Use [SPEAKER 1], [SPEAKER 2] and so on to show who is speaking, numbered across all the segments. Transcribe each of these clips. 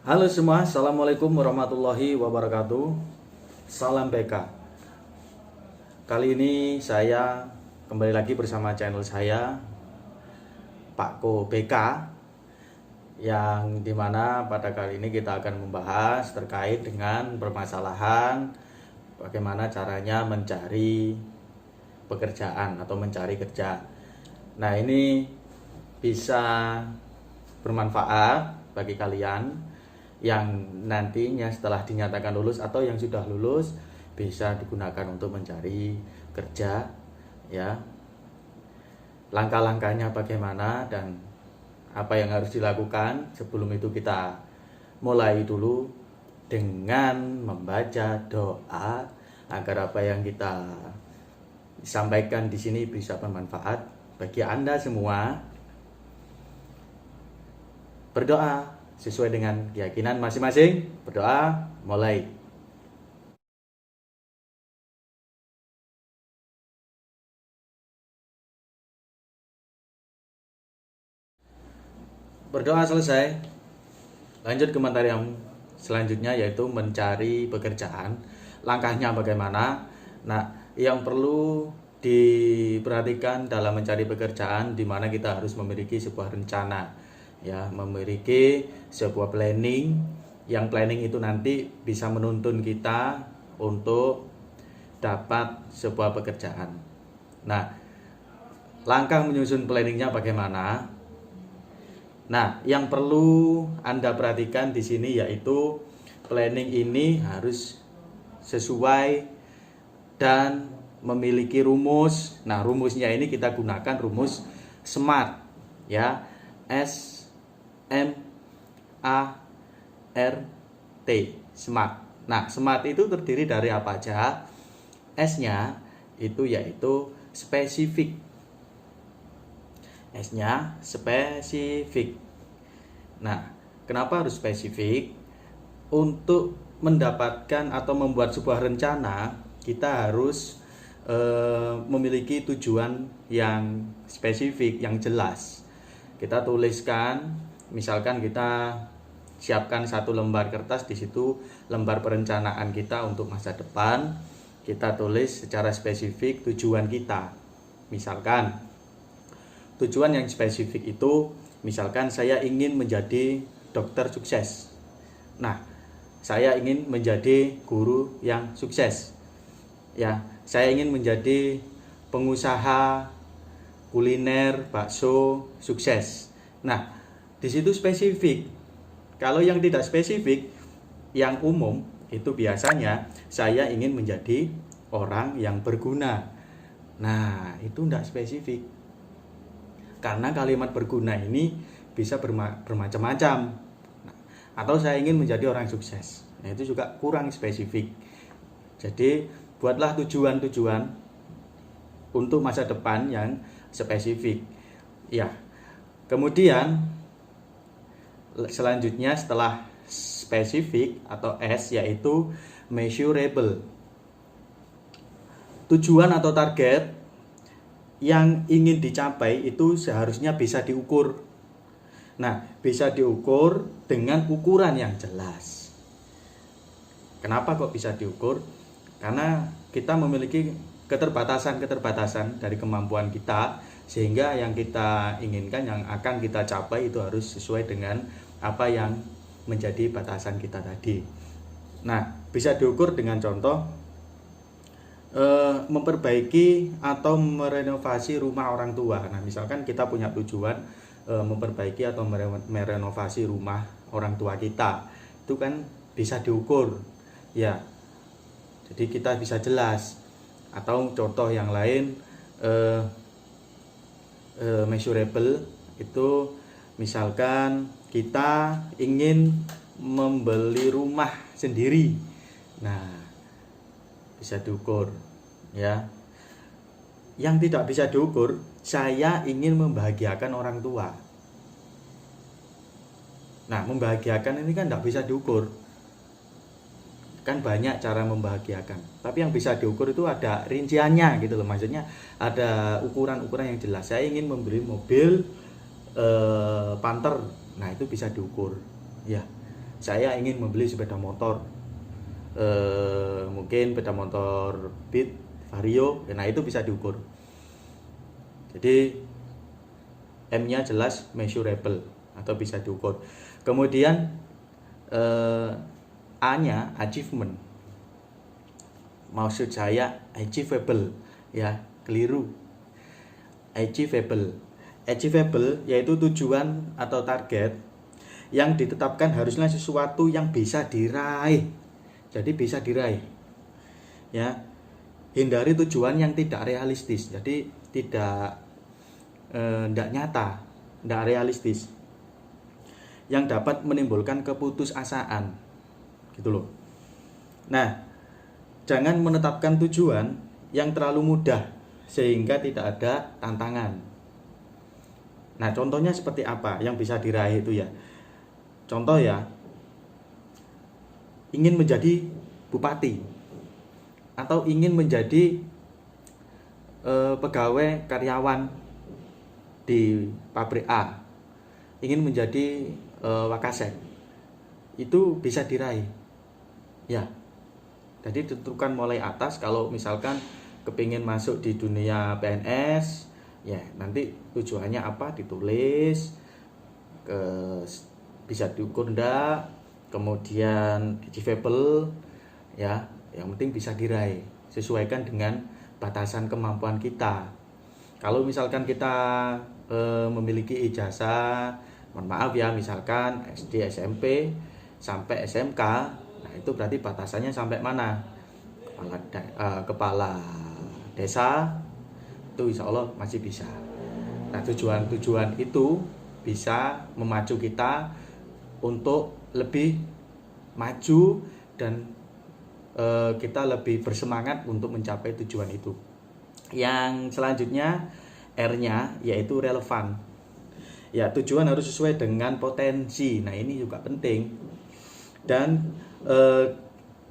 [SPEAKER 1] Halo semua, Assalamualaikum warahmatullahi wabarakatuh. Salam BK. Kali ini saya kembali lagi bersama channel saya, Pak Ko BK, yang dimana pada kali ini kita akan membahas terkait dengan permasalahan bagaimana caranya mencari pekerjaan atau mencari kerja. Nah, ini bisa bermanfaat bagi kalian yang nantinya setelah dinyatakan lulus atau yang sudah lulus bisa digunakan untuk mencari kerja, ya. Langkah-langkahnya bagaimana dan apa yang harus dilakukan. Sebelum itu kita mulai dulu dengan membaca doa agar apa yang kita sampaikan di sini bisa bermanfaat bagi Anda semua. Berdoa sesuai dengan keyakinan masing-masing. Berdoa, mulai. Berdoa selesai. Lanjut ke materi yang selanjutnya, yaitu mencari pekerjaan. Langkahnya bagaimana? Nah, yang perlu diperhatikan dalam mencari pekerjaan, di mana kita harus memiliki sebuah rencana, ya, memiliki sebuah planning. Yang planning itu nanti bisa menuntun kita untuk dapat sebuah pekerjaan. Nah, langkah menyusun planningnya bagaimana? Nah, yang perlu Anda perhatikan di sini yaitu planning ini harus sesuai dan memiliki rumus. Nah, rumusnya ini kita gunakan rumus SMART, ya. S M A R T, SMART. Nah, SMART itu terdiri dari apa aja? S-nya itu yaitu spesifik. S-nya spesifik. Nah, kenapa harus spesifik? Untuk mendapatkan atau membuat sebuah rencana, kita harus memiliki tujuan yang spesifik, yang jelas. Kita tuliskan, misalkan kita siapkan satu lembar kertas, di situ lembar perencanaan kita untuk masa depan. Kita tulis secara spesifik tujuan kita. Misalkan tujuan yang spesifik itu, misalkan saya ingin menjadi dokter sukses. Nah, saya ingin menjadi guru yang sukses. Ya, saya ingin menjadi pengusaha kuliner bakso sukses. Nah, di situ spesifik. Kalau yang tidak spesifik, yang umum itu biasanya saya ingin menjadi orang yang berguna. Nah, itu tidak spesifik. Karena kalimat berguna ini bisa bermacam-macam. Nah, atau saya ingin menjadi orang sukses. Nah, itu juga kurang spesifik. Jadi, buatlah tujuan-tujuan untuk masa depan yang spesifik. Ya. Kemudian selanjutnya setelah spesifik atau S, yaitu measurable. Tujuan atau target yang ingin dicapai itu seharusnya bisa diukur. Nah, bisa diukur dengan ukuran yang jelas. Kenapa kok bisa diukur? Karena kita memiliki keterbatasan-keterbatasan dari kemampuan kita, sehingga yang kita inginkan, yang akan kita capai itu harus sesuai dengan apa yang menjadi batasan kita tadi. Nah, bisa diukur dengan contoh memperbaiki atau merenovasi rumah orang tua. Nah, misalkan kita punya tujuan memperbaiki atau merenovasi rumah orang tua kita, itu kan bisa diukur, ya. Jadi kita bisa jelas. Atau contoh yang lain, measurable itu misalkan kita ingin membeli rumah sendiri. Nah, bisa diukur, ya. Yang tidak bisa diukur, saya ingin membahagiakan orang tua. Nah, membahagiakan ini kan tidak bisa diukur. Kan banyak cara membahagiakan, tapi yang bisa diukur itu ada rinciannya gitu loh. Maksudnya ada ukuran-ukuran yang jelas. Saya ingin membeli mobil Panther. Nah, itu bisa diukur, ya. saya ingin membeli sepeda motor, mungkin sepeda motor Beat, Vario, nah itu bisa diukur. Jadi M-nya jelas measurable atau bisa diukur. Kemudian A-nya achievement. Maksud saya achievable, ya, keliru. Achievable. Achievable yaitu tujuan atau target yang ditetapkan harusnya sesuatu yang bisa diraih. Jadi bisa diraih. Ya. Hindari tujuan yang tidak realistis. Jadi tidak nyata, tidak realistis. Yang dapat menimbulkan keputusasaan. Gitu loh. Nah, jangan menetapkan tujuan yang terlalu mudah sehingga tidak ada tantangan. Nah, contohnya seperti apa yang bisa diraih itu ya? Contoh ya, ingin menjadi bupati atau ingin menjadi pegawai karyawan di pabrik A, ingin menjadi wakasek, itu bisa diraih. Ya, jadi ditentukan mulai atas. Kalau misalkan kepingin masuk di dunia PNS, ya nanti tujuannya apa ditulis, bisa diukur enggak, kemudian achievable, ya yang penting bisa diraih, sesuaikan dengan batasan kemampuan kita. Kalau misalkan kita memiliki ijazah, mohon maaf ya, misalkan SD, SMP sampai SMK, nah itu berarti batasannya sampai mana? Kepala desa itu insya Allah masih bisa. Nah, tujuan-tujuan itu bisa memacu kita untuk lebih maju dan kita lebih bersemangat untuk mencapai tujuan itu. Yang selanjutnya R-nya yaitu relevan. Ya, tujuan harus sesuai dengan potensi. Nah, ini juga penting. Dan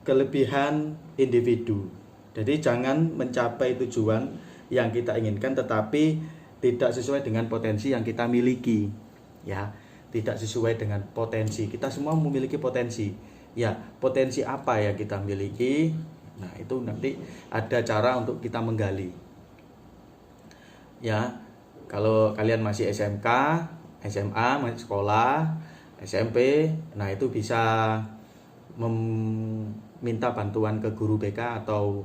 [SPEAKER 1] kelebihan individu. Jadi jangan mencapai tujuan yang kita inginkan tetapi tidak sesuai dengan potensi yang kita miliki. Ya, tidak sesuai dengan potensi. Kita semua memiliki potensi. Ya, potensi apa yang kita miliki? Nah, itu nanti ada cara untuk kita menggali. Ya, kalau kalian masih SMK, SMA, masih sekolah, SMP, nah itu bisa meminta bantuan ke guru BK atau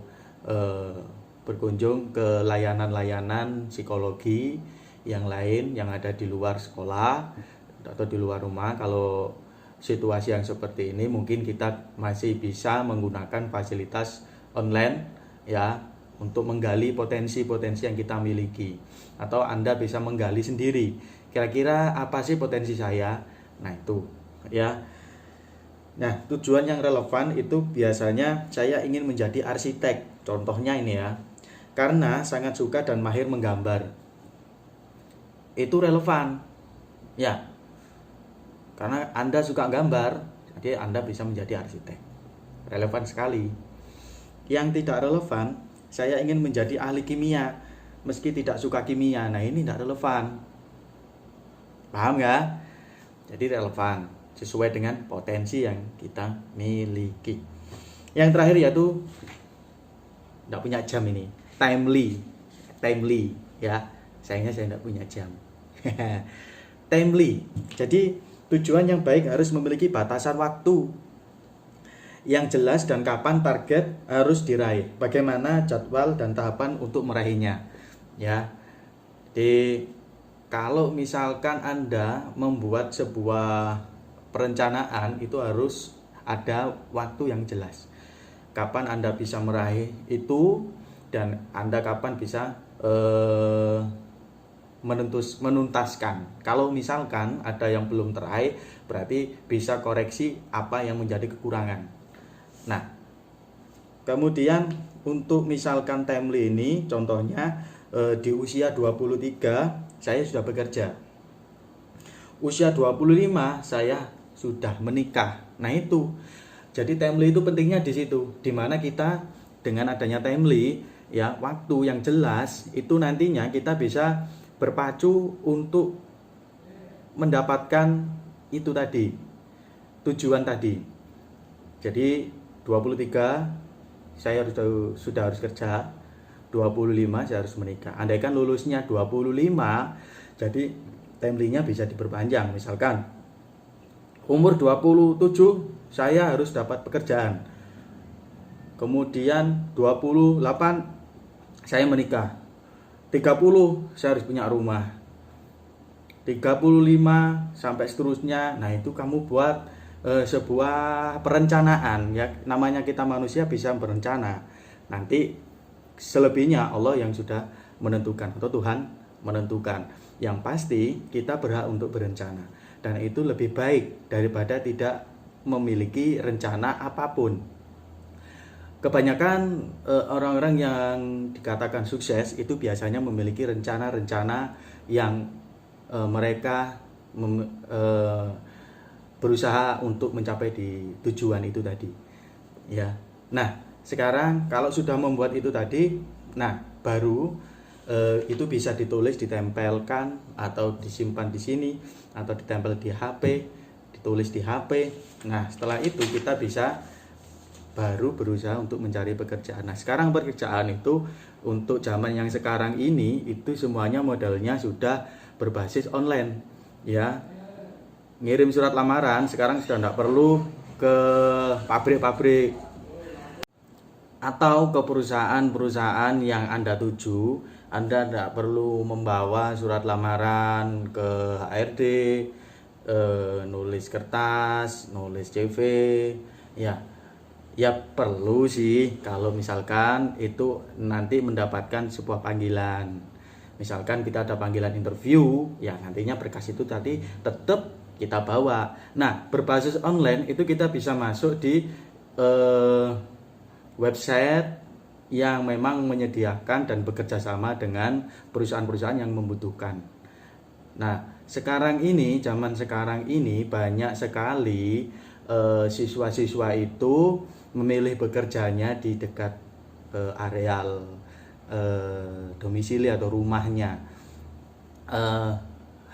[SPEAKER 1] berkunjung ke layanan-layanan psikologi yang lain yang ada di luar sekolah atau di luar rumah. Kalau situasi yang seperti ini mungkin kita masih bisa menggunakan fasilitas online ya untuk menggali potensi-potensi yang kita miliki, atau Anda bisa menggali sendiri kira-kira apa sih potensi saya. Nah itu ya. Nah, tujuan yang relevan itu biasanya saya ingin menjadi arsitek. Contohnya ini ya. Karena sangat suka dan mahir menggambar. Itu relevan. Ya. Karena Anda suka gambar, jadi Anda bisa menjadi arsitek. Relevan sekali. Yang tidak relevan, saya ingin menjadi ahli kimia meski tidak suka kimia. Nah, ini tidak relevan. Paham nggak? Jadi relevan, sesuai dengan potensi yang kita miliki. Yang terakhir yaitu tidak punya jam ini, timely ya. Sayangnya saya tidak punya jam. Timely. Jadi tujuan yang baik harus memiliki batasan waktu yang jelas dan kapan target harus diraih. Bagaimana jadwal dan tahapan untuk meraihnya. Ya. Jadi kalau misalkan Anda membuat sebuah perencanaan itu harus ada waktu yang jelas. Kapan Anda bisa meraih itu dan Anda kapan bisa menuntaskan. Kalau misalkan ada yang belum teraih, berarti bisa koreksi apa yang menjadi kekurangan. Nah, kemudian untuk misalkan timely ini contohnya di usia 23 saya sudah bekerja. Usia 25 saya sudah menikah. Nah itu. Jadi timely itu pentingnya di situ. Di mana kita dengan adanya timely ya, waktu yang jelas itu nantinya kita bisa berpacu untuk mendapatkan itu tadi. tujuan tadi. Jadi 23 saya sudah harus kerja, 25 saya harus menikah. Andaikan lulusnya 25, jadi timeline-nya bisa diperpanjang. Misalkan umur 27 saya harus dapat pekerjaan. Kemudian 28 saya menikah. 30 saya harus punya rumah. 35 sampai seterusnya. Nah, itu kamu buat sebuah perencanaan ya, namanya kita manusia bisa berencana. Nanti selebihnya Allah yang sudah menentukan atau Tuhan menentukan. Yang pasti kita berhak untuk berencana, dan itu lebih baik daripada tidak memiliki rencana apapun. Kebanyakan orang-orang yang dikatakan sukses itu biasanya memiliki rencana-rencana yang mereka berusaha untuk mencapai di tujuan itu tadi ya. Nah, sekarang kalau sudah membuat itu tadi, nah baru itu bisa ditulis, ditempelkan atau disimpan di sini, atau ditempel di HP, ditulis di HP. Nah, setelah itu kita bisa baru berusaha untuk mencari pekerjaan. Nah, sekarang pekerjaan itu untuk zaman yang sekarang ini itu semuanya modelnya sudah berbasis online ya. Ngirim surat lamaran sekarang sudah tidak perlu ke pabrik-pabrik atau ke perusahaan-perusahaan yang Anda tuju. Anda tidak perlu membawa surat lamaran ke HRD, nulis kertas, nulis CV ya. Ya perlu sih kalau misalkan itu nanti mendapatkan sebuah panggilan. Misalkan kita ada panggilan interview, ya nantinya berkas itu tadi tetap kita bawa. Nah, berbasis online itu kita bisa masuk di website yang memang menyediakan dan bekerja sama dengan perusahaan-perusahaan yang membutuhkan. Nah, sekarang ini, zaman sekarang ini banyak sekali siswa-siswa itu memilih bekerjanya di dekat areal domisili atau rumahnya.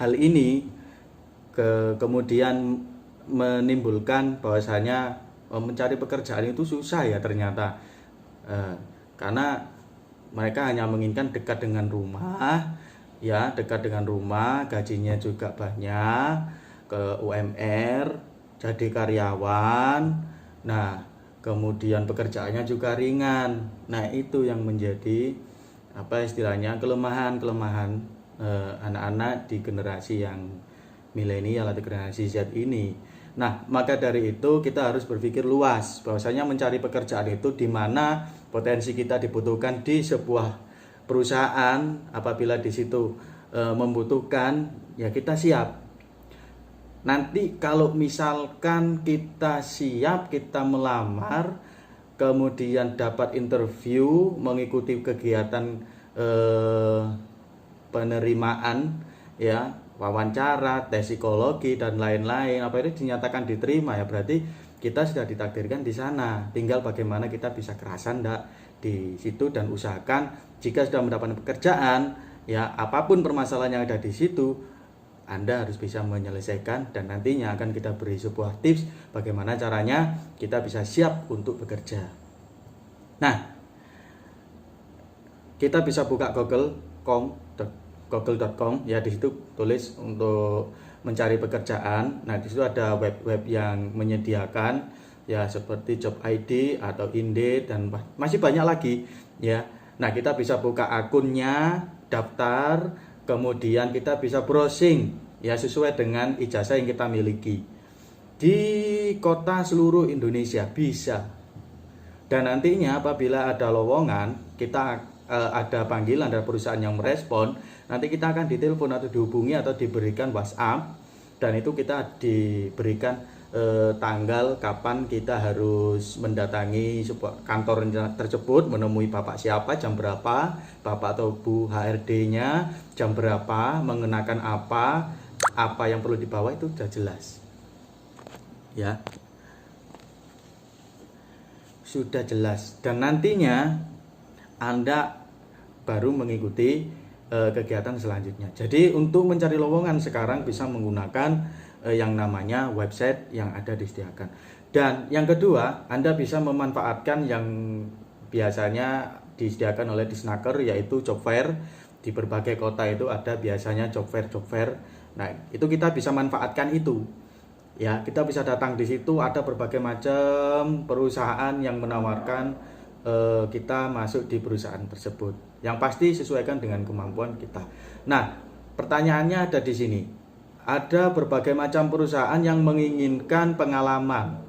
[SPEAKER 1] Hal ini kemudian menimbulkan bahwasanya mencari pekerjaan itu susah ya ternyata, karena mereka hanya menginginkan dekat dengan rumah ya, dekat dengan rumah, gajinya juga banyak, ke UMR, jadi karyawan. Nah, kemudian pekerjaannya juga ringan. Nah, itu yang menjadi apa istilahnya kelemahan anak-anak di generasi yang milenial atau generasi Z ini. Nah, maka dari itu kita harus berpikir luas bahwasanya mencari pekerjaan itu di mana potensi kita dibutuhkan di sebuah perusahaan. Apabila di situ membutuhkan, ya kita siap. Nanti kalau misalkan kita siap, kita melamar, kemudian dapat interview, mengikuti kegiatan penerimaan ya, wawancara, tes psikologi dan lain-lain, apa itu dinyatakan diterima, ya berarti kita sudah ditakdirkan di sana. Tinggal bagaimana kita bisa kerasan enggak di situ dan usahakan jika sudah mendapatkan pekerjaan, ya apapun permasalahan yang ada di situ Anda harus bisa menyelesaikan, dan nantinya akan kita beri sebuah tips bagaimana caranya kita bisa siap untuk bekerja. Nah, kita bisa buka google.com ya, di situ tulis untuk mencari pekerjaan. Nah, di situ ada web-web yang menyediakan ya seperti Job ID atau Indeed dan masih banyak lagi ya. Nah, kita bisa buka akunnya, daftar, kemudian kita bisa browsing ya sesuai dengan ijazah yang kita miliki di kota seluruh Indonesia bisa. Dan nantinya apabila ada lowongan, kita ada panggilan dari perusahaan yang merespon, nanti kita akan ditelepon atau dihubungi atau diberikan WhatsApp, dan itu kita diberikan tanggal kapan kita harus mendatangi sebuah kantor tersebut, menemui bapak siapa, jam berapa, bapak atau bu HRD-nya, jam berapa, mengenakan apa yang perlu dibawa, itu sudah jelas ya, sudah jelas. Dan nantinya Anda baru mengikuti kegiatan selanjutnya. Jadi untuk mencari lowongan sekarang bisa menggunakan yang namanya website yang ada disediakan. Dan yang kedua, Anda bisa memanfaatkan yang biasanya disediakan oleh Disnaker, yaitu job fair. Di berbagai kota itu ada biasanya job fair. Nah, itu kita bisa manfaatkan itu. Ya, kita bisa datang di situ, ada berbagai macam perusahaan yang menawarkan kita masuk di perusahaan tersebut. Yang pasti sesuaikan dengan kemampuan kita. Nah, pertanyaannya ada di sini. Ada berbagai macam perusahaan yang menginginkan pengalaman.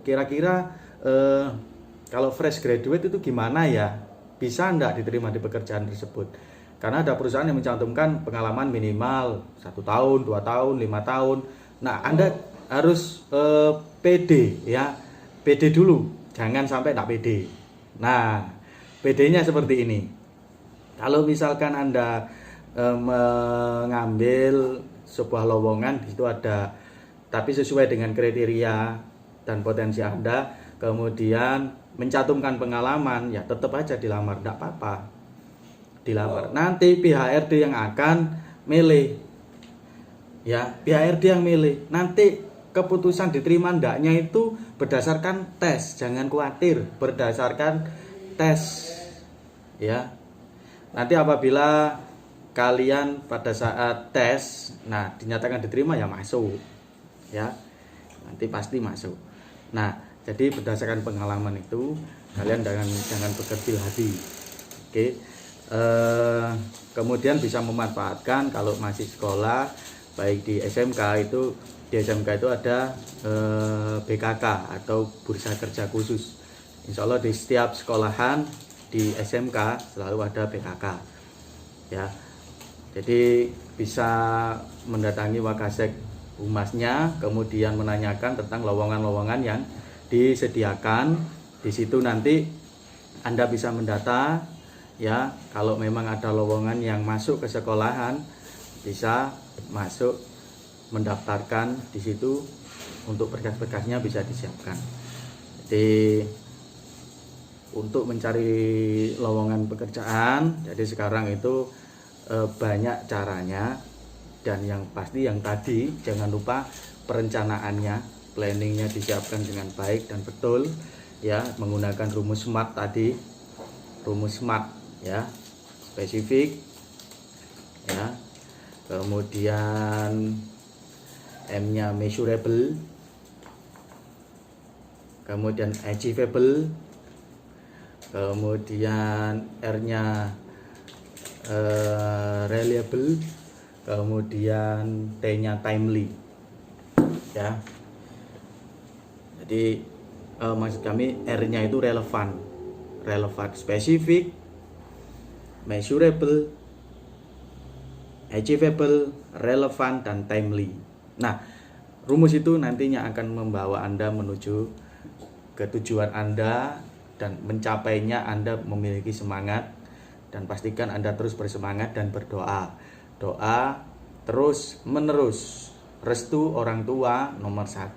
[SPEAKER 1] Kira-kira kalau fresh graduate itu gimana ya? Bisa enggak diterima di pekerjaan tersebut? Karena ada perusahaan yang mencantumkan pengalaman minimal 1 tahun, 2 tahun, 5 tahun. Nah, Anda harus pede ya. Pede dulu, jangan sampai enggak pede. Nah, PD-nya seperti ini. Kalau misalkan Anda mengambil sebuah lowongan, di situ ada, tapi sesuai dengan kriteria dan potensi Anda, kemudian mencantumkan pengalaman, ya tetap aja dilamar, tidak apa-apa. Dilamar. Nanti pihak HRD yang akan milih. Ya, pihak HRD yang milih. Nanti keputusan diterima ndaknya itu berdasarkan tes, jangan khawatir, berdasarkan tes. Ya. Nanti apabila kalian pada saat tes, nah dinyatakan diterima ya masuk. Ya. Nanti pasti masuk. Nah, jadi berdasarkan pengalaman itu kalian jangan berkecil hati. Oke. Kemudian bisa memanfaatkan kalau masih sekolah, baik di SMK itu ada BKK atau bursa kerja khusus. Insya Allah di setiap sekolahan di SMK selalu ada BKK ya. Jadi bisa mendatangi Wakasek Humasnya, kemudian menanyakan tentang lowongan-lowongan yang disediakan. Di situ nanti Anda bisa mendata ya, kalau memang ada lowongan yang masuk ke sekolahan, bisa masuk mendaftarkan di situ, untuk berkas-berkasnya bisa disiapkan. Jadi untuk mencari lowongan pekerjaan, jadi sekarang itu banyak caranya, dan yang pasti yang tadi jangan lupa perencanaannya, planningnya disiapkan dengan baik dan betul ya, menggunakan rumus SMART tadi, rumus SMART ya, spesifik ya, kemudian M-nya measurable, kemudian achievable, kemudian R-nya reliable, kemudian T-nya timely ya. Jadi maksud kami R-nya itu relevan, spesifik, measurable, achievable, relevan, dan timely. Nah, rumus itu nantinya akan membawa Anda menuju ke tujuan Anda, dan mencapainya Anda memiliki semangat, dan pastikan Anda terus bersemangat dan berdoa. Doa terus menerus. Restu orang tua nomor 1,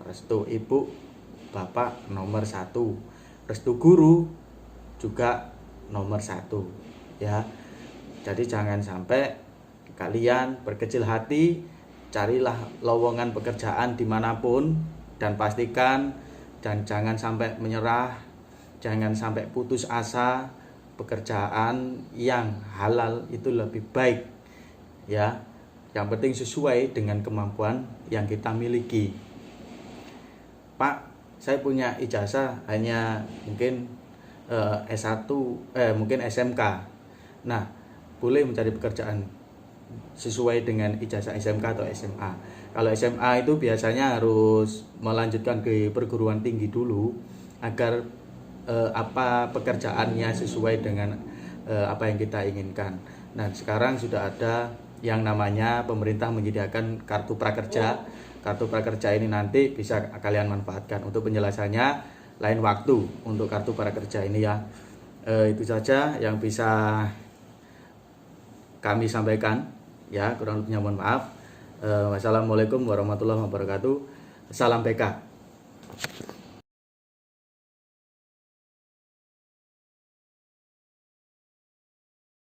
[SPEAKER 1] restu ibu bapak nomor 1, restu guru juga nomor 1 ya. Jadi jangan sampai kalian berkecil hati, carilah lowongan pekerjaan dimanapun, dan pastikan, dan jangan sampai menyerah, jangan sampai putus asa. Pekerjaan yang halal itu lebih baik ya. Yang penting sesuai dengan kemampuan yang kita miliki. Pak, saya punya ijazah hanya mungkin S1, mungkin SMK. Nah, boleh mencari pekerjaan sesuai dengan ijazah SMK atau SMA. Kalau SMA itu biasanya harus melanjutkan ke perguruan tinggi dulu agar pekerjaannya sesuai dengan apa yang kita inginkan. Nah, sekarang sudah ada yang namanya pemerintah menyediakan kartu prakerja. Kartu prakerja ini nanti bisa kalian manfaatkan. Untuk penjelasannya lain waktu untuk kartu prakerja ini ya. Itu saja yang bisa kami sampaikan ya, kurang lebihnya mohon maaf. Wassalamualaikum warahmatullahi wabarakatuh. Salam PK.